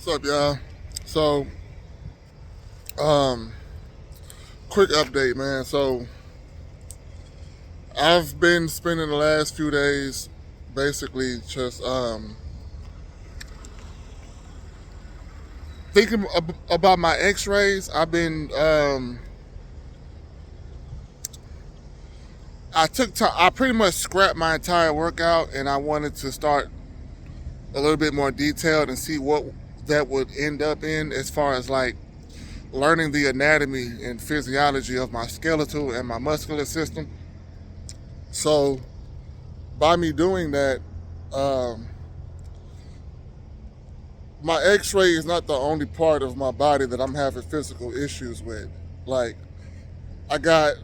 What's up, y'all? So, um, quick update, man. So, I've been spending the last few days basically just thinking about my X-rays. I took time. I pretty much scrapped my entire workout, and I wanted to start a little bit more detailed and see what that would end up in as far as like learning the anatomy and physiology of my skeletal and my muscular system. So, by me doing that, um, my X-ray is not the only part of my body that I'm having physical issues with. Like I got,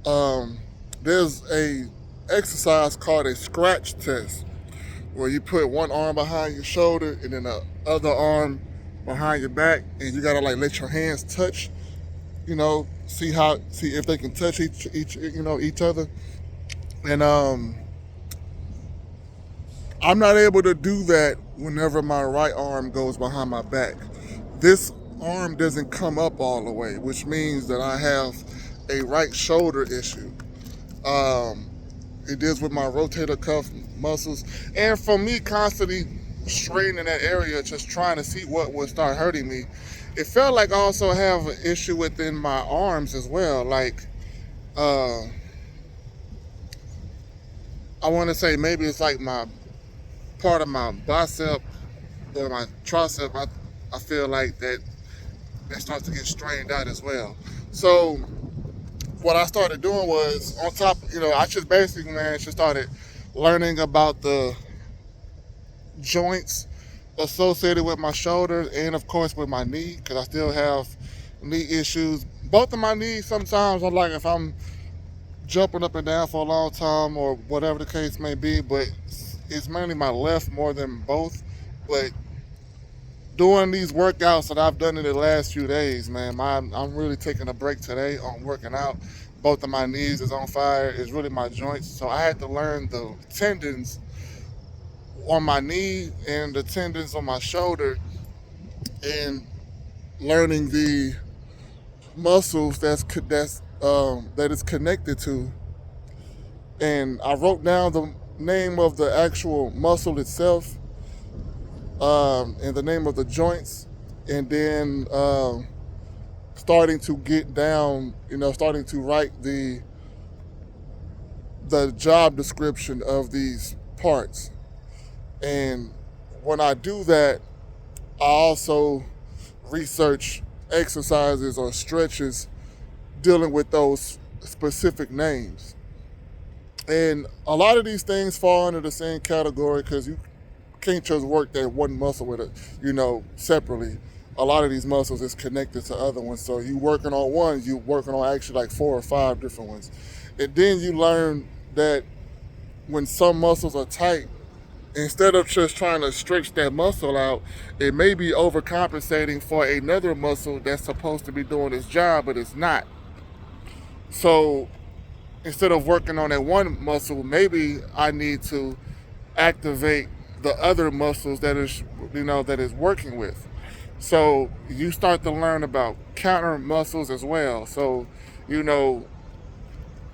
um, there's a exercise called a scratch test where you put one arm behind your shoulder and then the other arm behind your back, and you gotta like let your hands touch. See if they can touch each other. And I'm not able to do that whenever my right arm goes behind my back. This arm doesn't come up all the way, which means that I have a right shoulder issue. Um, it deals with my rotator cuff muscles, and for me constantly straining that area, just trying to see what would start hurting me. It felt like I also have an issue within my arms as well. Like uh, I want to say maybe it's like my part of my bicep or my tricep. I feel like that starts to get strained out as well. So what I started doing was on top, I just basically, man, just started learning about the joints associated with my shoulder and of course with my knee because I still have knee issues. Both of my knees sometimes I'm like if I'm jumping up and down for a long time or whatever the case may be, but it's mainly my left more than both. But doing these workouts that I've done in the last few days, man, I'm really taking a break today on working out. Both of my knees is on fire. It's really my joints. So I had to learn the tendons on my knee and the tendons on my shoulder and learning the muscles that is connected to. And I wrote down the name of the actual muscle itself, and the name of the joints, and then starting to get down, starting to write the job description of these parts. And when I do that, I also research exercises or stretches dealing with those specific names. And a lot of these things fall under the same category because you can't just work that one muscle with it, separately. A lot of these muscles is connected to other ones. So you working on one, you working on actually like four or five different ones. And then you learn that when some muscles are tight, instead of just trying to stretch that muscle out, it may be overcompensating for another muscle that's supposed to be doing its job, but it's not. So instead of working on that one muscle, maybe I need to activate the other muscles that is working with. So you start to learn about counter muscles as well. So you know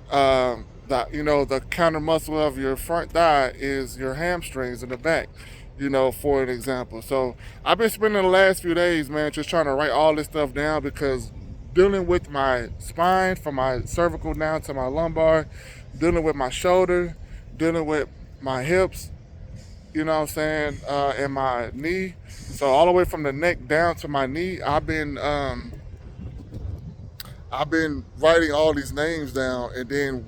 the counter muscle of your front thigh is your hamstrings in the back. For an example. So I've been spending the last few days, man, just trying to write all this stuff down because dealing with my spine from my cervical down to my lumbar, dealing with my shoulder, dealing with my hips, what I'm saying, and my knee. So all the way from the neck down to my knee, I've been writing all these names down and then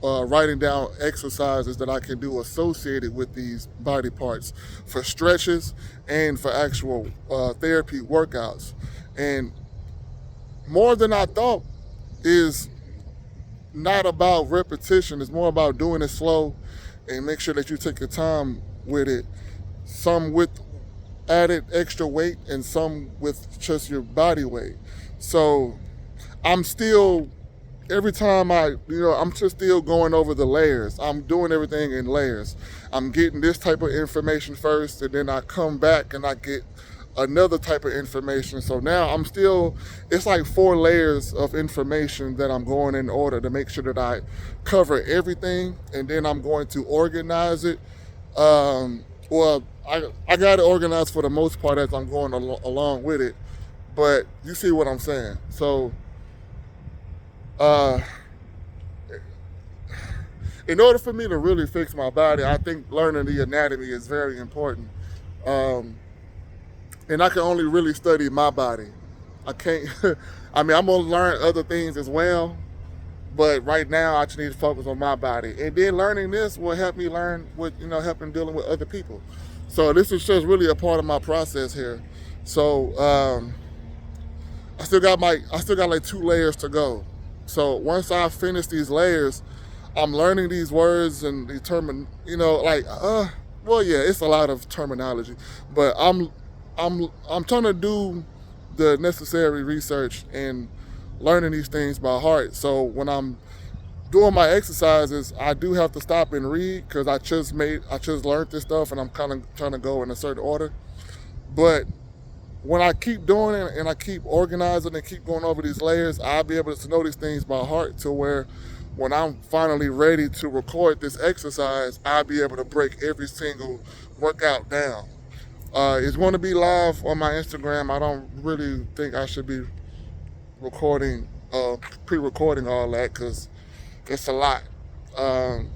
writing down exercises that I can do associated with these body parts for stretches and for actual therapy workouts. And more than I thought is not about repetition. It's more about doing it slow and make sure that you take your time with it. Some with added extra weight and some with just your body weight. So I'm still every time I'm just still going over the layers. I'm doing everything in layers. I'm getting this type of information first, and then I come back and I get another type of information. So now I'm still, it's like 4 layers of information that I'm going in order to make sure that I cover everything, and then I'm going to organize it. Well, I got it organized for the most part as I'm going along with it, but you see what I'm saying. So, uh, in order for me to really fix my body, I think learning the anatomy is very important. Um, and I can only really study my body. I can't, I mean, I'm gonna learn other things as well, but right now I just need to focus on my body. And then learning this will help me learn what, helping dealing with other people. So this is just really a part of my process here. So I still got like 2 layers to go. So once I finish these layers, I'm learning these words and determine, well, yeah, it's a lot of terminology, but I'm trying to do the necessary research and learning these things by heart. So when I'm doing my exercises, I do have to stop and read because I just learned this stuff and I'm kind of trying to go in a certain order. But when I keep doing it and I keep organizing and keep going over these layers, I'll be able to know these things by heart to where when I'm finally ready to record this exercise, I'll be able to break every single workout down. It's going to be live on my Instagram. I don't really think I should be recording, pre-recording all that because it's a lot. Um,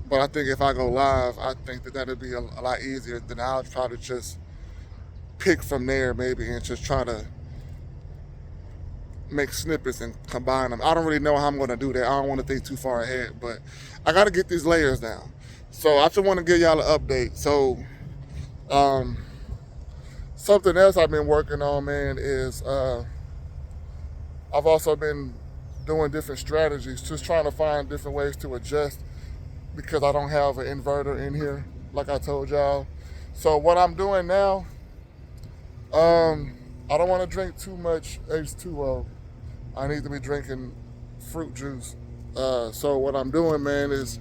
but I think if I go live, I think that that'll be a lot easier. Then I'll probably just pick from there maybe and just try to make snippets and combine them. I don't really know how I'm going to do that. I don't want to think too far ahead, but I got to get these layers down. So I just want to give y'all an update. So something else I've been working on, man, is I've also been doing different strategies, just trying to find different ways to adjust because I don't have an inverter in here, like I told y'all. So what I'm doing now, I don't want to drink too much H2O. I need to be drinking fruit juice. So what I'm doing, man, is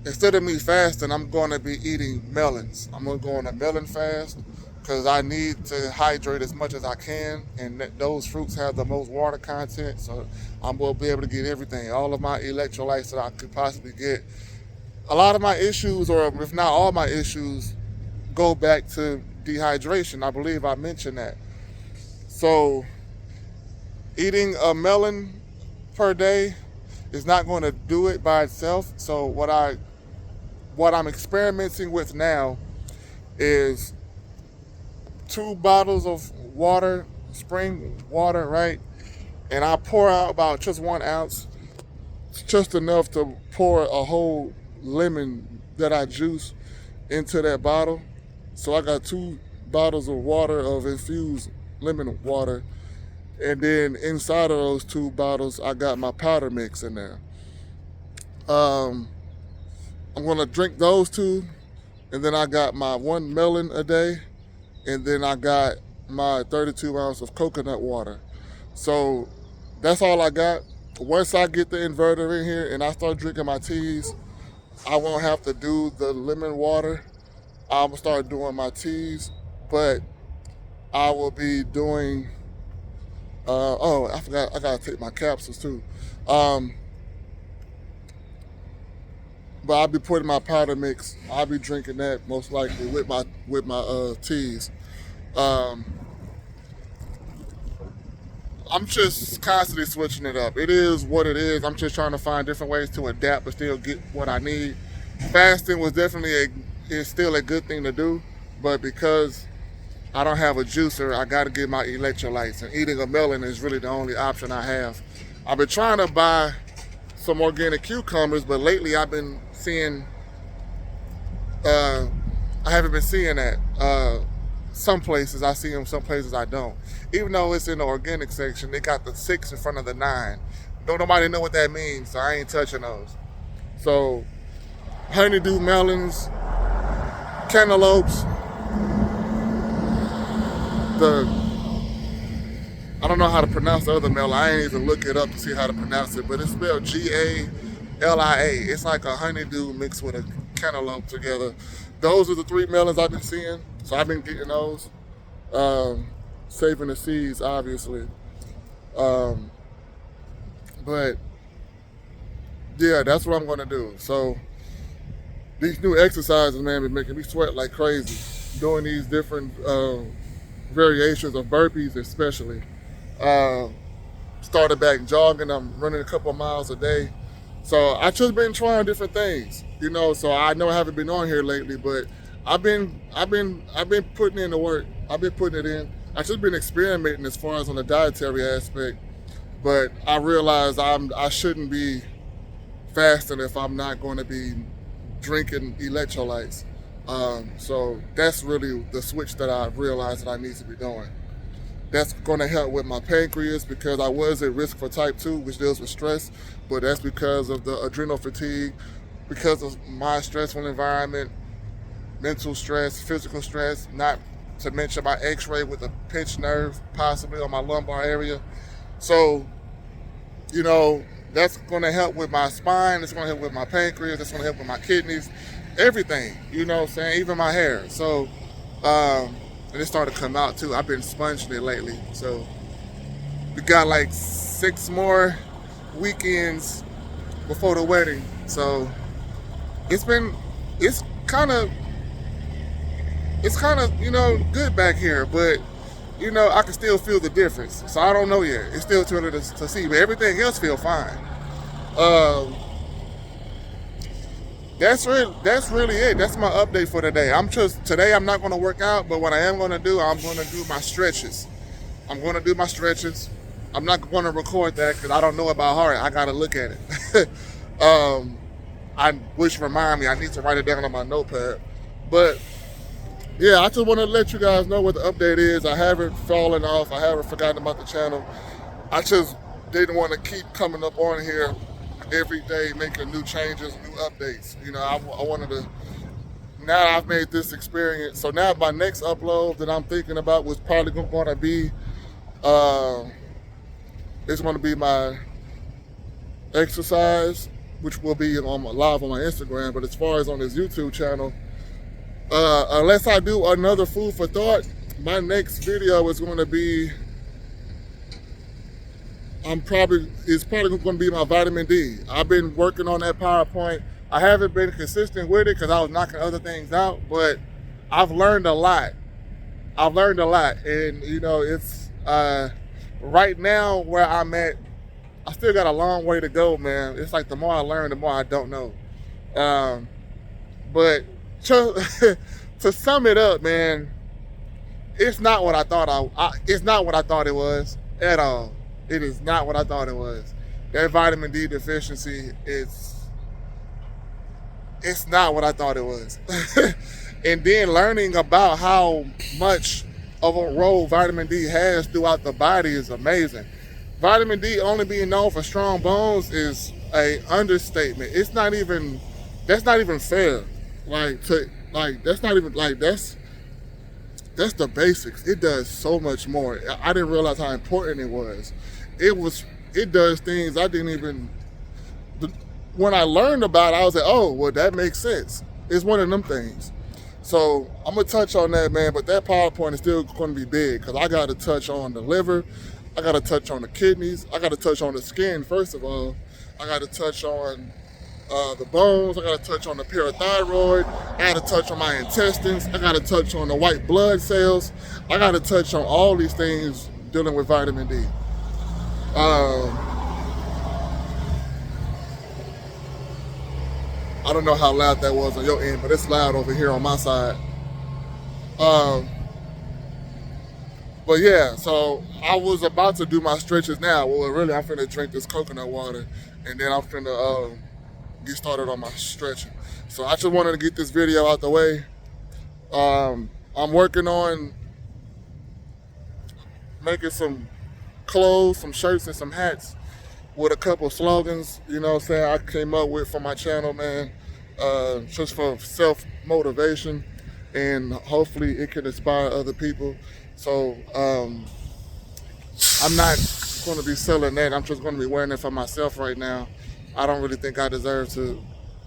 instead of me fasting, I'm going to be eating melons. I'm going to go on a melon fast because I need to hydrate as much as I can, and those fruits have the most water content, so I'm going to be able to get everything, all of my electrolytes that I could possibly get. A lot of my issues, or if not all my issues, go back to dehydration. I believe I mentioned that. So eating a melon per day is not going to do it by itself. So what I'm experimenting with now is 2 bottles of water, spring water, right? And I pour out about just 1 ounce, just enough to pour a whole lemon that I juice into that bottle. So I got 2 bottles of water, of infused lemon water. And then inside of those 2 bottles, I got my powder mix in there. I'm gonna drink those 2, and then I got my 1 melon a day, and then I got my 32 ounce of coconut water. So that's all I got. Once I get the inverter in here and I start drinking my teas, I won't have to do the lemon water. I'm gonna start doing my teas, but I will be doing, I forgot, I gotta take my capsules too. But I'll be putting my powder mix. I'll be drinking that most likely with my teas. Um, I'm just constantly switching it up. It is what it is. I'm just trying to find different ways to adapt but still get what I need. Fasting was definitely is still a good thing to do, but because I don't have a juicer, I got to get my electrolytes, and eating a melon is really the only option I have. I've been trying to buy some organic cucumbers, but lately I've been seeing, I haven't been seeing that. Some places I see them, some places I don't. Even though it's in the organic section, they got the 6 in front of the 9. Don't nobody know what that means, so I ain't touching those. So, honeydew melons, cantaloupes, I don't know how to pronounce the other melon. I ain't even look it up to see how to pronounce it, but it's spelled Galia. It's like a honeydew mixed with a cantaloupe together. those are the 3 melons I've been seeing. So I've been getting those, saving the seeds, obviously. Um, but yeah, that's what I'm gonna do. So these new exercises, man, been making me sweat like crazy. Doing these different variations of burpees, especially. Uh, Started back jogging. I'm running a couple of miles a day. So I just been trying different things, you know. So I know I haven't been on here lately, but I've been putting in the work. I've been putting it in. I just been experimenting as far as on the dietary aspect, but I realized I shouldn't be fasting if I'm not going to be drinking electrolytes. So that's really the switch that I realized that I need to be doing. That's going to help with my pancreas because I was at risk for type 2, which deals with stress, but that's because of the adrenal fatigue, because of my stressful environment, mental stress, physical stress, not to mention my x-ray with a pinched nerve possibly on my lumbar area. So, you know, that's going to help with my spine, it's going to help with my pancreas, it's going to help with my kidneys, everything, you know what I'm saying, even my hair. So, and it started to come out too. I've been sponging it lately. So we got like 6 more weekends before the wedding. So it's kind of, you know, good back here, but you know, I can still feel the difference. So I don't know yet. It's still too early to see, but everything else feel fine. That's really it. That's my update for today. Today I'm not going to work out, but what I am going to do, I'm going to do my stretches. I'm not going to record that because I don't know about heart. I got to look at it. Remind me, I need to write it down on my notepad. But yeah, I just want to let you guys know what the update is. I haven't fallen off. I haven't forgotten about the channel. I just didn't want to keep coming up on here every day making new changes, new updates. You know, I wanted to, now I've made this experience. So now my next upload that I'm thinking about was probably going to be, it's going to be my exercise, which will be live on my Instagram. But as far as on this YouTube channel, unless I do another food for thought, my next video is going to be, it's probably going to be my vitamin D. I've been working on that PowerPoint. I haven't been consistent with it because I was knocking other things out, but I've learned a lot. And you know, it's right now where I'm at, I still got a long way to go, man. It's like the more I learn, the more I don't know. But to sum it up, man, it's not what I thought it's not what I thought it was at all. It is not what I thought it was. That vitamin D deficiency it's not what I thought it was. And then learning about how much of a role vitamin D has throughout the body is amazing. Vitamin D only being known for strong bones is a understatement. That's not even fair. That's the basics. It does so much more. I didn't realize how important it was. It does things I didn't even, when I learned about it, I was like, oh, well, that makes sense. It's one of them things. So I'm going to touch on that, man, but that PowerPoint is still going to be big because I got to touch on the liver. I got to touch on the kidneys. I got to touch on the skin, first of all. I got to touch on the bones. I got to touch on the parathyroid. I got to touch on my intestines. I got to touch on the white blood cells. I got to touch on all these things dealing with vitamin D. I don't know how loud that was on your end, but it's loud over here on my side. But yeah, so I was about to do my stretches now. Well, really, I'm finna drink this coconut water, and then I'm finna get started on my stretching. So I just wanted to get this video out the way. I'm working on making some clothes, some shirts, and some hats with a couple slogans, you know what I'm saying, I came up with for my channel, man, just for self-motivation, and hopefully it can inspire other people. So I'm not going to be selling that. I'm just going to be wearing it for myself right now. I don't really think I deserve to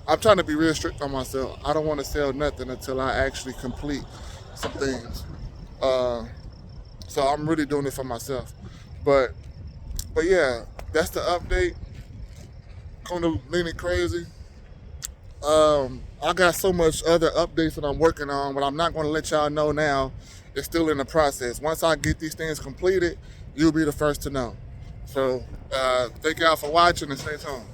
I'm trying to be real strict on myself. I don't want to sell nothing until I actually complete some things. Uh, so I'm really doing it for myself. But but yeah, that's the update. Kundalini crazy. I got so much other updates that I'm working on, but I'm not going to let y'all know now. It's still in the process. Once I get these things completed, you'll be the first to know. So thank y'all for watching and stay tuned.